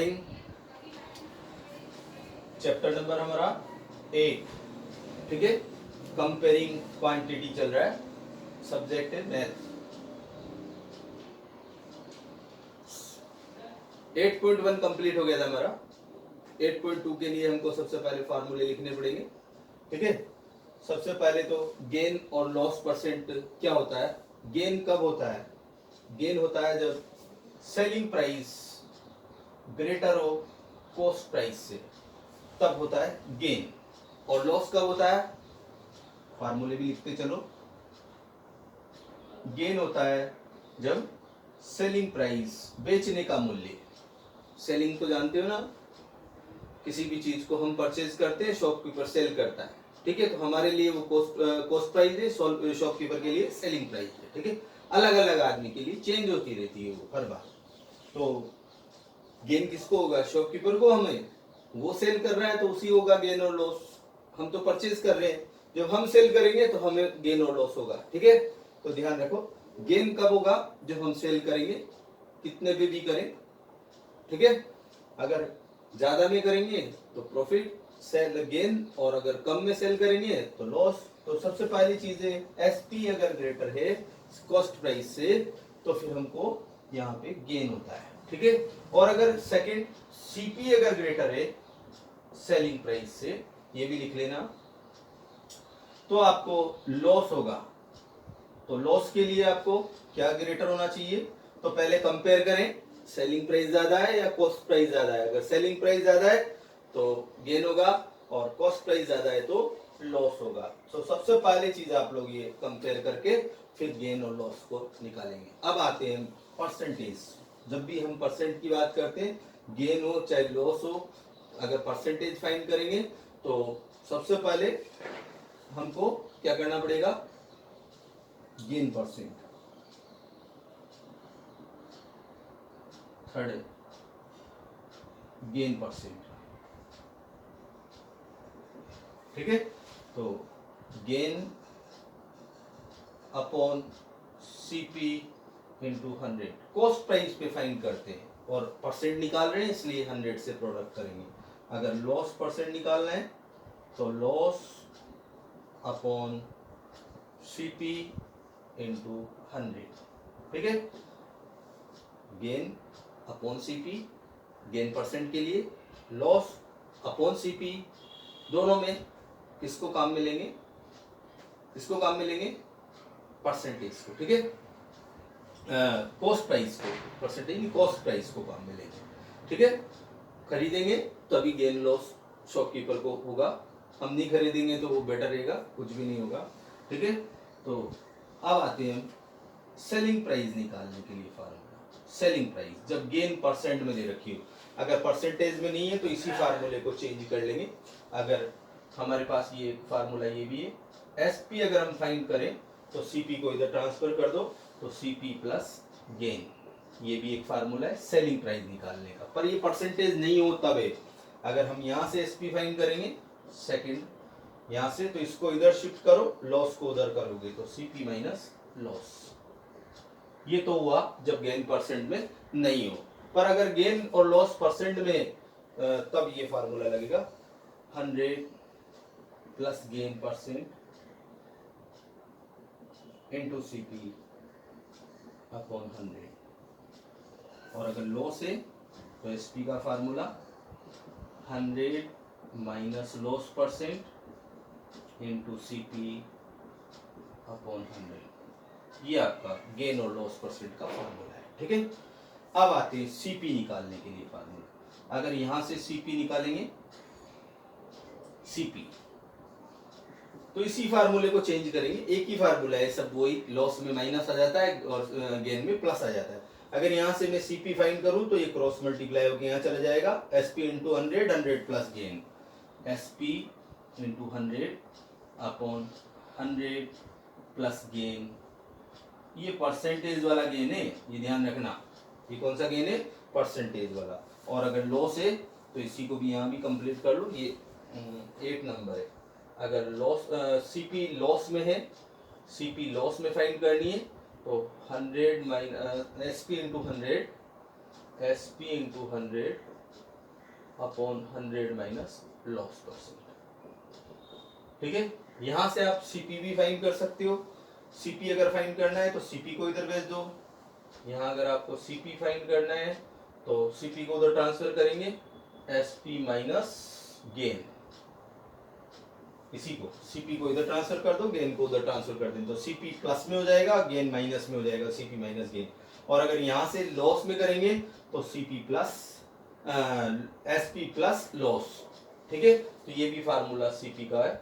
Morning. Chapter number हमारा 8, ठीक है। कंपेयरिंग क्वांटिटी चल रहा है, सब्जेक्ट है मैथ। 8.1 कंप्लीट हो गया था हमारा। 8.2 के लिए हमको सबसे पहले फार्मूले लिखने पड़ेंगे, ठीक है। सबसे पहले तो गेन और लॉस परसेंट क्या होता है। गेन कब होता है? गेन होता है जब सेलिंग प्राइस ग्रेटर हो कॉस्ट प्राइस से, तब होता है गेन। और लॉस कब होता है? फार्मूले भी लिखते चलो। गेन होता है जब सेलिंग प्राइस, बेचने का मूल्य, सेलिंग तो जानते हो ना, किसी भी चीज को हम परचेज करते हैं, शॉपकीपर सेल करता है, ठीक है। तो हमारे लिए वो कॉस्ट प्राइस है, शॉपकीपर के लिए सेलिंग प्राइस है, ठीक है। अलग अलग आदमी के लिए चेंज होती रहती है वो हर बार। तो गेन किसको होगा? शॉपकीपर को। हमें वो सेल कर रहा है तो उसी होगा गेन और लॉस। हम तो परचेज कर रहे हैं, जब हम सेल करेंगे तो हमें गेन और लॉस होगा, ठीक है। तो ध्यान रखो, गेन कब होगा? जब हम सेल करेंगे, कितने पे भी करें, ठीक है। अगर ज्यादा में करेंगे तो प्रॉफिट सेल गेन, और अगर कम में सेल करेंगे तो लॉस। तो सबसे पहली चीज है एसपी अगर ग्रेटर है कॉस्ट प्राइस से, तो फिर हमको यहाँ पे गेन होता है, ठीक है। और अगर सेकंड सीपी अगर ग्रेटर है सेलिंग प्राइस से, ये भी लिख लेना, तो आपको लॉस होगा। तो लॉस के लिए आपको क्या ग्रेटर होना चाहिए? तो पहले कंपेयर करें, सेलिंग प्राइस ज्यादा है या कॉस्ट प्राइस ज्यादा है। अगर सेलिंग प्राइस ज्यादा है तो गेन होगा, और कॉस्ट प्राइस ज्यादा है तो लॉस होगा। तो सबसे पहले चीज आप लोग ये कंपेयर करके फिर गेन और लॉस को निकालेंगे। अब आते हैं परसेंटेज। जब भी हम परसेंट की बात करते हैं, गेन हो चाहे लॉस हो, अगर परसेंटेज फाइंड करेंगे तो सबसे पहले हमको क्या करना पड़ेगा? गेन परसेंट, थर्ड है गेन परसेंट, ठीक है। तो gain upon CP into 100, cost price पे फाइंड करते हैं और परसेंट निकाल रहे हैं इसलिए 100 से प्रोडक्ट करेंगे। अगर लॉस परसेंट निकालना है तो लॉस अपॉन सीपी इंटू 100, ठीक है। Gain upon CP, gain percent के लिए, लॉस अपॉन सीपी, दोनों में किसको काम में लेंगे? किसको काम में लेंगे? परसेंटेज को, ठीक है। कॉस्ट प्राइस को, परसेंटेज नहीं, कॉस्ट प्राइस को काम में लेंगे, ठीक है। खरीदेंगे तभी गेन लॉस शॉपकीपर को होगा, हम नहीं खरीदेंगे तो वो बेटर रहेगा, कुछ भी नहीं होगा, ठीक है। तो अब आते हैं हम सेलिंग प्राइस निकालने के लिए फार्मूला। सेलिंग प्राइस जब गेन परसेंट में दे रखी हो, अगर परसेंटेज में नहीं है तो इसी फार्मूले को चेंज कर लेंगे। अगर हमारे पास ये फार्मूला ये भी है, एसपी अगर हम फाइंड करें तो सीपी को इधर ट्रांसफर कर दो, तो सीपी प्लस गेन, ये भी एक फार्मूला है सेलिंग प्राइस निकालने का। पर ये परसेंटेज नहीं हो तब है। अगर हम यहाँ से एसपी फाइंड करेंगे सेकंड, यहाँ से, तो इसको इधर शिफ्ट करो, लॉस को उधर करोगे तो सीपी माइनस लॉस। ये तो हुआ जब गेन परसेंट में नहीं हो। पर अगर गेन और लॉस परसेंट में, तब ये फार्मूला लगेगा 100 plus gain percent into CP upon 100। और अगर लॉस है तो एसपी का formula 100 minus loss percent into CP upon 100। ये आपका गेन और लॉस परसेंट का फार्मूला है, ठीक है। अब आते हैं सीपी निकालने के लिए फार्मूला। अगर यहां से सीपी निकालेंगे, सीपी, तो इसी फार्मूले को चेंज करेंगे। एक ही फार्मूला है सब, वही, लॉस में माइनस आ जाता है और गेन में प्लस आ जाता है। अगर यहाँ से मैं सीपी फाइंड करूं तो ये क्रॉस मल्टीप्लाई होकर यहाँ चला जाएगा, SP into 100, 100 plus gain, SP into 100 upon 100 plus gain. ये परसेंटेज वाला गेन है, ये ध्यान रखना। ये कौन सा गेन है? परसेंटेज वाला। और अगर लॉस है तो इसी को भी यहाँ भी कंप्लीट कर लो, ये 8 नंबर है। अगर लॉस, सीपी लॉस में है, सीपी लॉस में फाइंड करनी है तो 100 minus SP into 100, SP into 100 upon 100 minus loss percent. ठीक है, यहां से आप सीपी भी फाइंड कर सकते हो। सीपी अगर फाइंड करना है तो सीपी को इधर भेज दो। यहाँ अगर आपको सीपी फाइंड करना है तो सीपी को उधर ट्रांसफर करेंगे, एसपी माइनस गेन, इसी को सीपी को इधर ट्रांसफर कर दो, गेन को उधर ट्रांसफर कर दें, तो सीपी प्लस में हो जाएगा, गेन माइनस में हो जाएगा, सीपी माइनस गेन। और अगर यहां से लॉस में करेंगे तो CP plus SP plus loss. ठीक है, तो ये भी फार्मूला सीपी का है,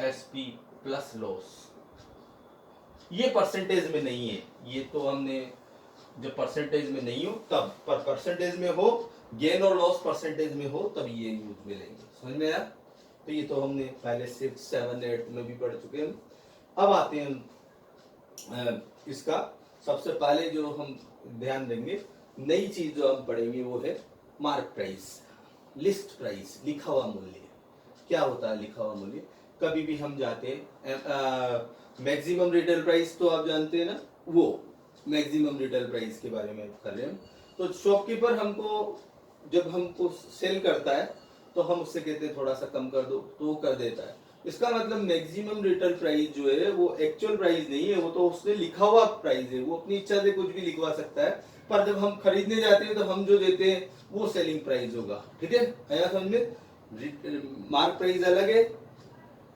एसपी प्लस लॉस। ये परसेंटेज में नहीं है, ये तो हमने जब परसेंटेज में नहीं हो तब, पर परसेंटेज में हो, गेन और लॉस परसेंटेज में हो तब ये यूज में लेंगे। समझ में आया? तो ये तो हमने पहले 6, 7, 8 में भी पढ़ चुके हैं। अब आते हैं इसका सबसे पहले जो हम ध्यान देंगे, नई चीज जो हम पढ़ेंगे वो है मार्क प्राइस, लिस्ट प्राइस, लिखा हुआ मूल्य। क्या होता है लिखा हुआ मूल्य? कभी भी हम जाते हैं, मैक्सिमम रिटेल प्राइस तो आप जानते हैं ना, वो मैक्सिमम रिटेल प्राइस के बारे में कर रहे हैं। तो शॉपकीपर हमको जब हमको सेल करता है तो हम उससे कहते हैं थोड़ा सा कम कर दो, तो वो कर देता है। इसका मतलब मैक्सिमम रिटेल प्राइस जो है वो एक्चुअल प्राइस नहीं है, वो तो उसने लिखा हुआ प्राइस है, वो अपनी इच्छा से कुछ भी लिखवा सकता है। पर जब हम खरीदने जाते हैं तो हम जो देते हैं वो सेलिंग प्राइस होगा। ठीक है, आया समझ में? मार्क प्राइस अलग है,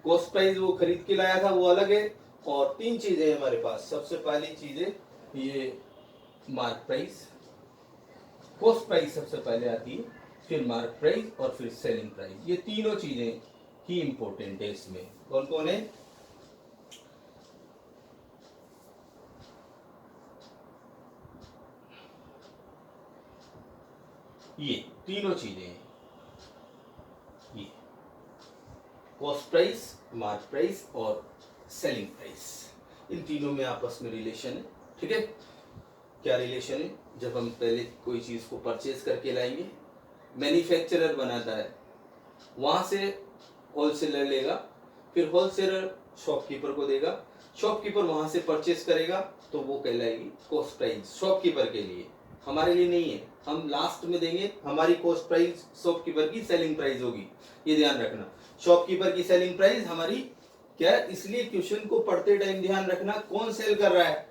कॉस्ट प्राइस वो खरीद के लाया था वो अलग है। और 3 चीजें हमारे पास। सबसे पहली चीज है ये मार्क प्राइस, कॉस्ट प्राइस सबसे पहले आती है, फिर मार्क प्राइस और फिर सेलिंग प्राइस। ये तीनों चीजें ही इंपॉर्टेंट है इसमें। कौन कौन है? ये तीनों चीजें हैं, ये कॉस्ट प्राइस, मार्क प्राइस और सेलिंग प्राइस। इन तीनों में आपस में रिलेशन है। ठीक है, क्या रिलेशन है? जब हम पहले कोई चीज को परचेज करके लाएंगे, मैन्युफैक्चरर बनाता है, वहां से होलसेलर लेगा, फिर होलसेलर शॉपकीपर को देगा, शॉपकीपर वहां से परचेज करेगा, तो वो कहलाएगी कॉस्ट प्राइस शॉपकीपर के लिए, हमारे लिए नहीं है। हम लास्ट में देंगे, हमारी कॉस्ट प्राइस शॉपकीपर की सेलिंग प्राइस होगी, ये ध्यान रखना। शॉपकीपर की सेलिंग प्राइस हमारी क्या है, इसलिए क्वेश्चन को पढ़ते टाइम ध्यान रखना कौन सेल कर रहा है।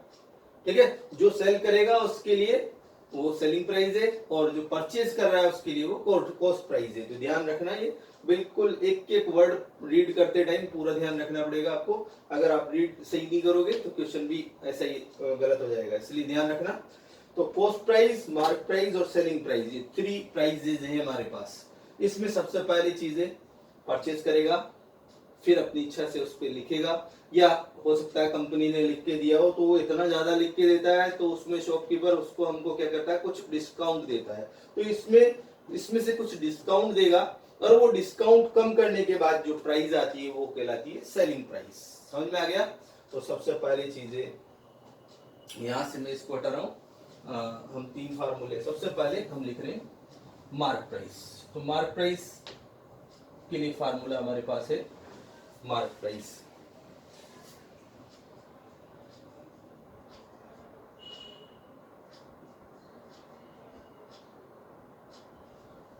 ठीक है, जो सेल करेगा उसके लिए वो सेलिंग प्राइस है, और जो परचेज कर रहा है उसके लिए वो कॉस्ट प्राइस है। तो ध्यान रखना, ये बिल्कुल एक एक वर्ड रीड करते टाइम पूरा ध्यान रखना पड़ेगा आपको। अगर आप रीड सही नहीं करोगे तो क्वेश्चन भी ऐसा ही गलत हो जाएगा, इसलिए ध्यान रखना। तो कॉस्ट प्राइस, मार्क प्राइस और सेलिंग प्राइस, ये 3 प्राइजेज है हमारे पास। इसमें सबसे पहली चीज है परचेज करेगा, फिर अपनी इच्छा से उस पर लिखेगा, या हो सकता है कंपनी ने लिख के दिया हो तो वो इतना ज्यादा लिख के देता है तो उसमें शॉपकीपर उसको हमको क्या करता है, कुछ डिस्काउंट देता है। तो इसमें से कुछ डिस्काउंट देगा, और वो डिस्काउंट कम करने के बाद जो प्राइस आती है वो कहलाती है सेलिंग प्राइस। समझ में आ गया? तो सबसे पहली चीज है, यहां से मैं इसको हटा रहा हूं, हम 3 फार्मूले। सबसे पहले हम लिख रहे हैं मार्क प्राइस। तो मार्क प्राइस के लिए फार्मूला हमारे पास है मार्क प्राइस,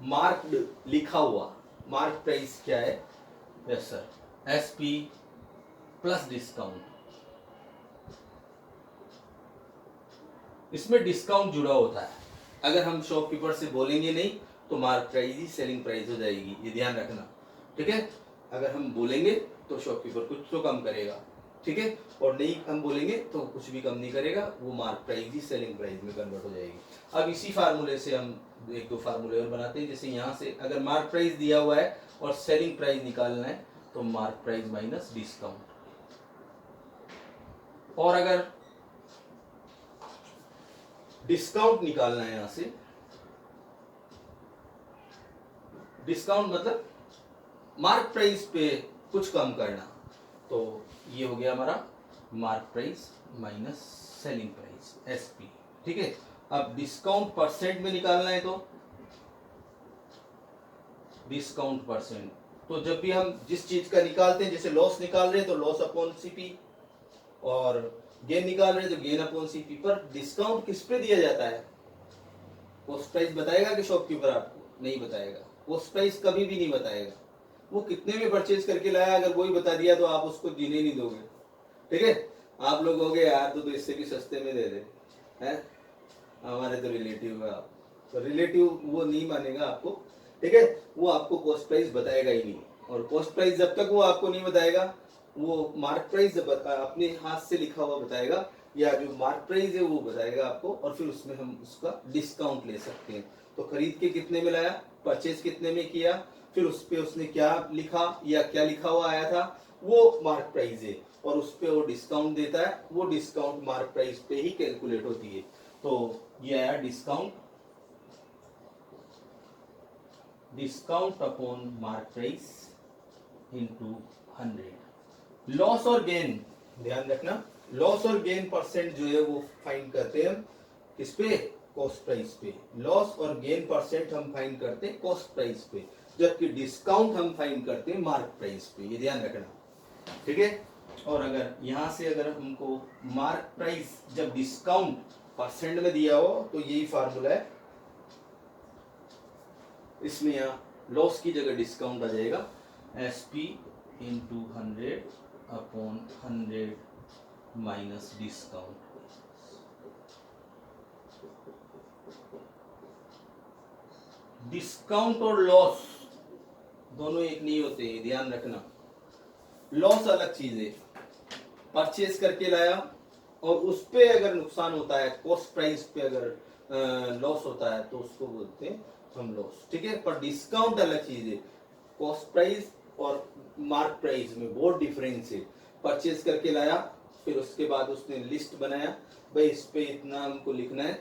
मार्क्ड लिखा हुआ। मार्क प्राइस क्या है? Yes sir, SP plus discount. इसमें डिस्काउंट जुड़ा होता है। अगर हम शॉपकीपर से बोलेंगे नहीं तो मार्क प्राइस ही सेलिंग प्राइस हो जाएगी, ये ध्यान रखना। ठीक है, अगर हम बोलेंगे तो शॉपकीपर कुछ तो कम करेगा, ठीक है, और नहीं हम बोलेंगे तो कुछ भी कम नहीं करेगा, वो मार्क प्राइस ही सेलिंग प्राइस में कन्वर्ट हो जाएगी। अब इसी फार्मूले से हम 1-2 फार्मूले और बनाते हैं। जैसे यहाँ से अगर मार्क प्राइस दिया हुआ है और सेलिंग प्राइस निकालना है तो मार्क प्राइस माइनस डिस्काउंट, और अगर डिस्काउंट निकालना है यहां से, डिस्काउंट मतलब मार्क प्राइस पे कुछ कम करना, तो ये हो गया हमारा mark price minus selling price, SP. ठीक है, अब डिस्काउंट परसेंट में निकालना है तो डिस्काउंट परसेंट, तो जब भी हम जिस चीज का निकालते हैं, जैसे लॉस निकाल रहे हैं तो लॉस अपॉन सीपी, और गेन निकाल रहे हैं तो गेन अपॉन सीपी। पर डिस्काउंट किस पे दिया जाता है? कॉस्ट प्राइस बताएगा कि शॉपकीपर आपको? नहीं बताएगा। कॉस्ट प्राइस कभी भी नहीं बताएगा। वो कितने में परचेज करके लाया अगर वही बता दिया तो आप उसको जीने नहीं दोगे। ठीक है, आप लोग हो गए यार तो इससे भी सस्ते में दे दे हैं, हमारे तो रिलेटिव है आप, तो रिलेटिव वो नहीं मानेगा आपको। ठीक है, वो आपको कॉस्ट प्राइस बताएगा ही नहीं। और कॉस्ट प्राइस जब तक वो आपको नहीं बताएगा, वो मार्क प्राइस जब अपने हाथ से लिखा हुआ बताएगा या जो मार्क प्राइस है वो बताएगा आपको, और फिर उसमें हम उसका डिस्काउंट ले सकते हैं। तो खरीद के कितने में लाया, परचेज कितने में किया, फिर उस पे उसने क्या लिखा या क्या लिखा हुआ आया था, वो मार्क प्राइस है, और उस पे वो डिस्काउंट देता है, वो डिस्काउंट मार्क प्राइस पे ही कैलकुलेट होती है। तो ये आया discount, discount upon mark price into 100। Loss और गेन ध्यान रखना, लॉस और गेन परसेंट जो है वो फाइंड करते हैं हम किस पे, कॉस्ट प्राइस पे। लॉस और गेन परसेंट हम फाइंड करते हैं कॉस्ट प्राइस पे, जबकि डिस्काउंट हम फाइंड करते हैं मार्क प्राइस पे, ये ध्यान रखना। ठीक है, और अगर यहां से अगर हमको मार्क प्राइस जब डिस्काउंट परसेंट में दिया हो तो यही फार्मूला है, इसमें यहाँ लॉस की जगह डिस्काउंट आ जाएगा, SP into 100 upon 100 minus discount. Discount और लॉस दोनों एक नहीं होते, ध्यान रखना। लॉस अलग चीज है, परचेज करके लाया और उस पे अगर नुकसान होता है, कॉस्ट प्राइस पे अगर लॉस होता है तो उसको बोलते हैं हम लॉस। ठीक है, पर डिस्काउंट अलग चीज है, कॉस्ट प्राइस और मार्क प्राइस में बहुत डिफरेंस है। परचेज करके लाया, फिर उसके बाद उसने लिस्ट बनाया, भाई इस पे इतना हमको लिखना है,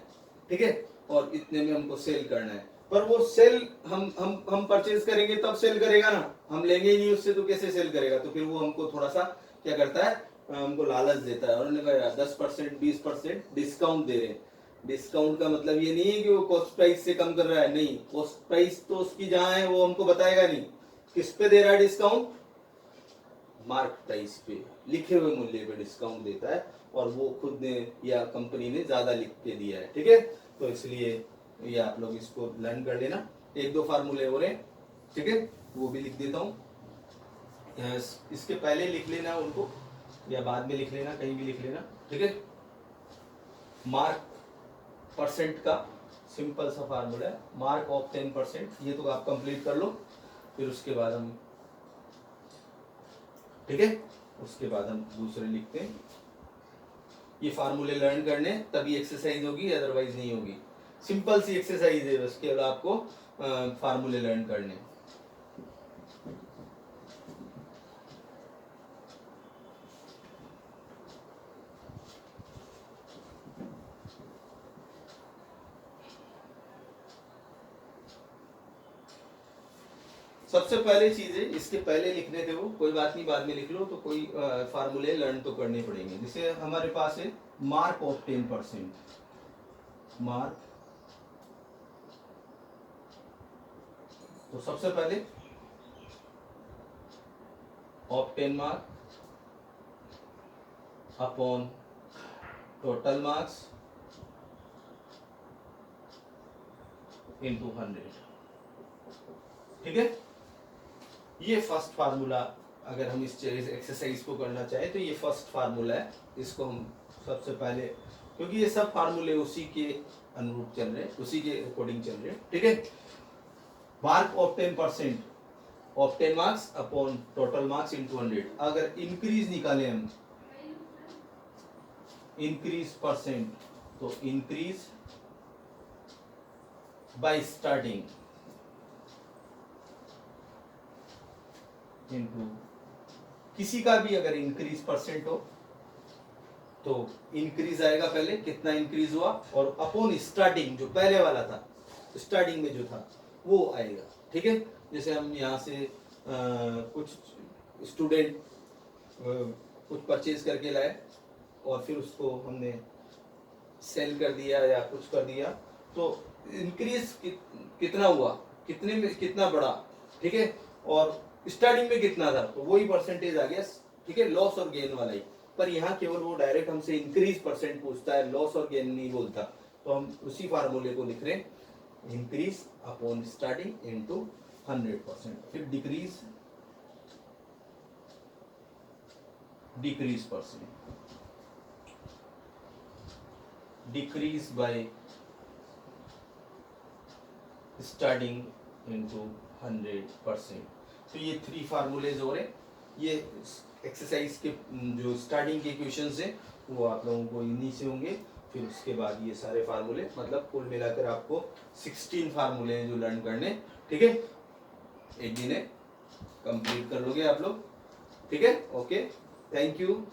ठीक है, और इतने में हमको सेल करना है। पर वो सेल हम परचेज करेंगे तब सेल करेगा ना, हम लेंगे ही नहीं उससे तो कैसे सेल करेगा। तो फिर वो हमको थोड़ा सा क्या करता है, हमको लालच देता है, और उन्होंने कहा 10% 20% डिस्काउंट दे रहे हैं। डिस्काउंट का मतलब ये नहीं है कि वो कॉस्ट प्राइस से कम कर रहा है, नहीं, कॉस्ट प्राइस तो उसकी जहां है वो हमको बताएगा नहीं। किस पे दे रहा है डिस्काउंट, मार्क प्राइस पे, लिखे हुए मूल्य पे डिस्काउंट देता है, और वो खुद ने या कंपनी ने ज्यादा लिख के दिया है। ठीक है, तो इसलिए ये आप लोग इसको लर्न कर लेना। एक दो फार्मूले हो रहे हैं, ठीक है, वो भी लिख देता हूँ, इसके पहले लिख लेना उनको या बाद में लिख लेना, कहीं भी लिख लेना। ठीक है, मार्क परसेंट का सिंपल सा फार्मूला है, मार्क ऑफ 10%, ये तो आप कंप्लीट कर लो, फिर उसके बाद हम, ठीक है, उसके बाद हम दूसरे लिखते हैं। ये फार्मूले लर्न करने तभी एक्सरसाइज होगी, अदरवाइज नहीं होगी। सिंपल सी एक्सरसाइज है बस, केवल आपको फार्मूले लर्न करने। सबसे पहले चीज है, इसके पहले लिखने थे वो, कोई बात नहीं बाद में लिख लो, तो कोई फार्मूले लर्न तो करने पड़ेंगे। जैसे हमारे पास है मार्क ऑफ 10%, मार्क, तो सबसे पहले of 10 mark upon total marks into 100। ठीक है, ये फर्स्ट फार्मूला, अगर हम इस एक्सरसाइज को करना चाहें तो ये फर्स्ट फार्मूला है, इसको हम सबसे पहले, क्योंकि ये सब फार्मूले उसी के अनुरूप चल रहे हैं, उसी के अकॉर्डिंग चल रहे हैं। ठीक है, mark of 10% of 10 marks upon total marks into 100। अगर इंक्रीज निकाले हम, इंक्रीज परसेंट, तो इंक्रीज बाय स्टार्टिंग इनटू, किसी का भी अगर इंक्रीज परसेंट हो तो इंक्रीज आएगा, पहले कितना इंक्रीज हुआ, और अपॉन स्टार्टिंग जो पहले वाला था, स्टार्टिंग में जो था वो आएगा। ठीक है, जैसे हम यहाँ से कुछ स्टूडेंट कुछ परचेज करके लाए और फिर उसको हमने सेल कर दिया या कुछ कर दिया, तो इंक्रीज कितना हुआ, कितने में कितना बढ़ा। ठीक है, और स्टार्टिंग में कितना था, तो वही परसेंटेज आ गया। ठीक है, लॉस और गेन वाला ही, पर यहाँ केवल वो डायरेक्ट हमसे इंक्रीज परसेंट पूछता है, लॉस और गेन नहीं बोलता, तो हम उसी फार्मूले को लिख रहे हैं, इंक्रीज अपॉन स्टार्टिंग इनटू 100%। फिर decrease percent, decrease by starting into 100%। तो ये 3 फार्मूलेज हो रहे, ये एक्सरसाइज के जो स्टार्टिंग के क्वेश्चंस हैं वो आप लोगों को इन्हीं से होंगे। फिर उसके बाद ये सारे फार्मूले, मतलब कुल मिलाकर आपको 16 फार्मूले हैं जो लर्न करने, ठीक है। एक दिन है कंप्लीट कर लोगे आप लोग, ठीक है। Okay, thank you.